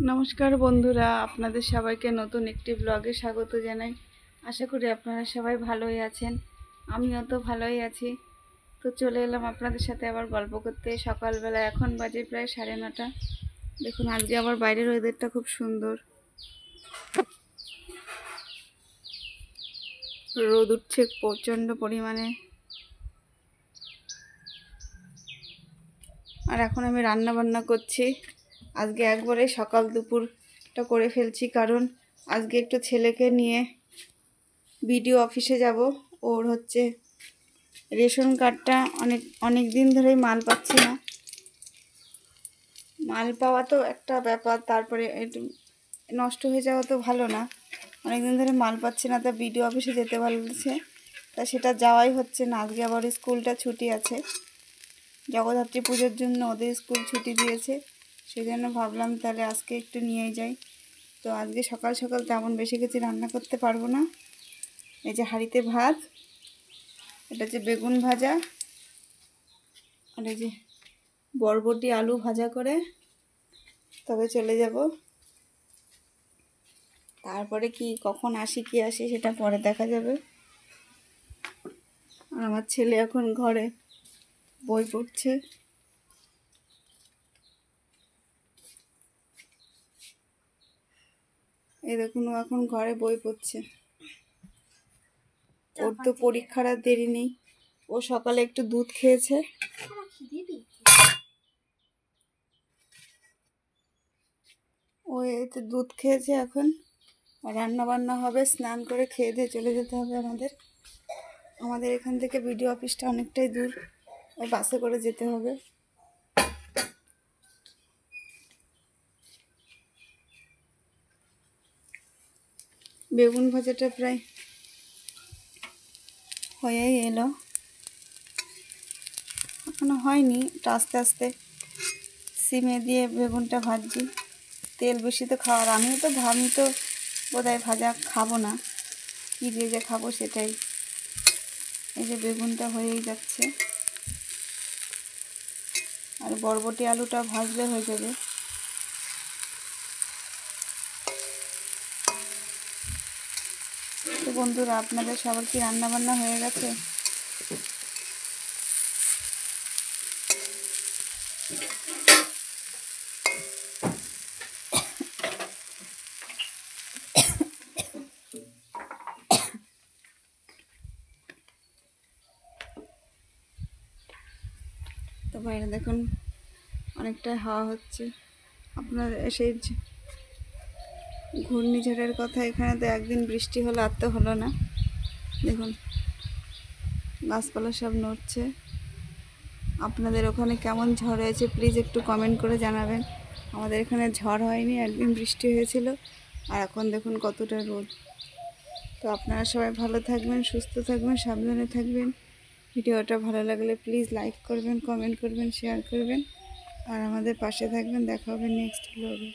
নমস্কার বন্ধুরা, আপনাদের সবাইকে নতুন একটি ব্লগে স্বাগত জানাই। আশা করি আপনারা সবাই ভালোই আছেন, আমিও তো ভালোই আছি। তো চলে এলাম আপনাদের সাথে আবার গল্প করতে সকালবেলা। এখন বাজে প্রায় 9:30। দেখুন আজকে আবার বাইরের ওয়েদারটা খুব সুন্দর, রোদ উঠছে প্রচণ্ড পরিমাণে। আর এখন আমি রান্না বান্না করছি। আজকে একবারে সকাল দুপুরটা করে ফেলছি, কারণ আজকে একটু ছেলেকে নিয়ে বিডিও অফিসে যাব। ওর হচ্ছে রেশন কার্ডটা অনেক দিন ধরেই মাল পাচ্ছি না। মাল পাওয়া তো একটা ব্যাপার, তারপরে একটু নষ্ট হয়ে যাওয়া তো ভালো না। অনেক দিন ধরে মাল পাচ্ছি না, তা বিডিও অফিসে যেতে বলছে, তা সেটা যাওয়াই হচ্ছে না। আজকে আবার স্কুলটা ছুটি আছে, জগদ্ধাত্রী পুজোর জন্য ওদের স্কুল ছুটি দিয়েছে, সেই জন্য ভাবলাম তাহলে আজকে একটু নিয়ে যাই। তো আজকে সকাল সকাল তেমন বেশি কিছু রান্না করতে পারবো না। এই যে হাঁড়িতে ভাত, এটা হচ্ছে বেগুন ভাজা, আর এই যে বরবটি আলু ভাজা করে তবে চলে যাব। তারপরে কখন আসি সেটা পরে দেখা যাবে। আর আমার ছেলে এখন ঘরে বই পড়ছে। এই দেখুন, ও এখন ঘরে বই পড়ছে। ওর তো পরীক্ষার আর দেরি নেই। ও সকালে একটু দুধ খেয়েছে। ও এতে দুধ খেয়েছে। এখন রান্না বান্না হবে, স্নান করে খেয়ে দিয়ে চলে যেতে হবে আমাদের এখান থেকে বিডিও অফিসটা অনেকটাই দূর, ওই বাসে করে যেতে হবে। বেগুন ভাজাটা প্রায় হয়েই এলো, এখনো হয়নি। আস্তে আস্তে সিমে দিয়ে বেগুনটা ভাজছি। তেল বেশি তো খাওয়ার, আমি তো বোধহয় ভাজা খাবো না, কী দিয়ে যে খাবো সেটাই। এই যে বেগুনটা হয়েই যাচ্ছে, আর বরবটি আলুটা ভাজলে হয়ে যাবে। তো বন্ধুরা, আপনাদের সবার কি রান্না বান্না হয়ে গেছে? তো বাইরে দেখুন অনেকটাই হাওয়া হচ্ছে। আপনার সেই ঘূর্ণিঝড়ের কথা, এখানে তো একদিন বৃষ্টি হলো, আর তো হলো না। দেখুন গাছপালা সব নড়ছে। আপনাদের ওখানে কেমন ঝড় হয়েছে প্লিজ একটু কমেন্ট করে জানাবেন। আমাদের এখানে ঝড় হয়নি, একদিন বৃষ্টি হয়েছিল, আর এখন দেখুন কতটা রোদ। তো আপনারা সবাই ভালো থাকবেন, সুস্থ থাকবেন, সাবধানে থাকবেন। ভিডিওটা ভালো লাগলে প্লিজ লাইক করবেন, কমেন্ট করবেন, শেয়ার করবেন, আর আমাদের পাশে থাকবেন। দেখা হবে নেক্সট ব্লগে।